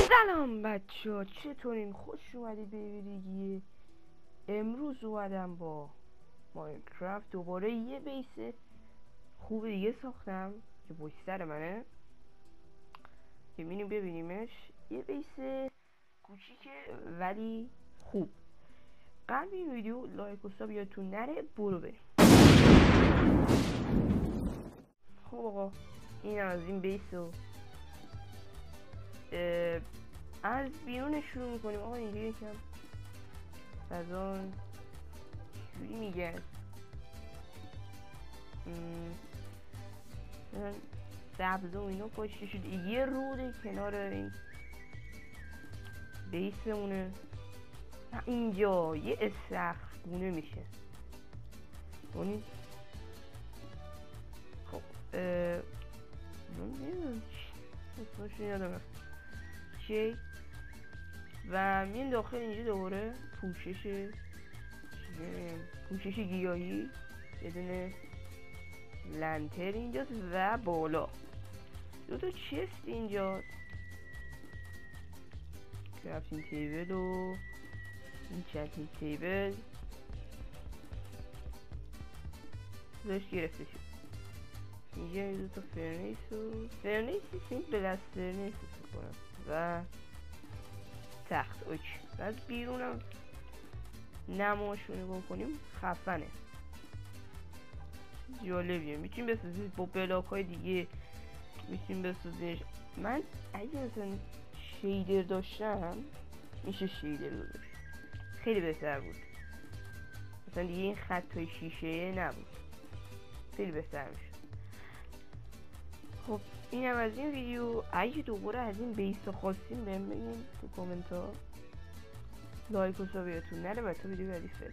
سلام بچه ها، چطورین؟ خوش اومدید به ویدیو. امروز اومدم با ماینکرافت دوباره یه بیس خوب دیگه ساختم که پشت سر منه که میریم ببینیمش. یه بیس کوچیکه ولی خوب. قبل این ویدیو لایک و ساب یادتون نره. برو بریم. خب آقا، این از این بیس رو از بیرون شروع میکنیم. آقا اینجا یکم فضا چجوری میگن، سبز و اینا کاشته شد. یه رود کنار این بیسمونه. اینجا یه استخر گونه میشه کنید. خب نمیدونم اسمش یادم چی و میریم داخل. اینجا دوباره پوشش گیاهی، یه دونه لنتر اینجاست و بالا دو تا چست اینجاست، کرافتینگ تیبل و این چتینگ تیبل داشت گرفته شد. اینجا دو تا فرنیس این بلسترنیس کنم و تخت. اوکی، از بیرونم نماش رو نگاه کنیم. خفنه، جالبیه. میتونیم بسازید با بلاک های دیگه، میتونیم بسازیش. من اگه مثلا شیدر داشتم میشه شیدر گذاشت، خیلی بهتر بود. مثلا دیگه این خط های شیشه نبود، خیلی بهتر میشه. خب اینم از این ویدیو. اگه دوباره از این بیس خواستین بهم بگین تو کامنت ها. لایک و ساب یادتون نره. و تا ویدیو بعدی فعلا.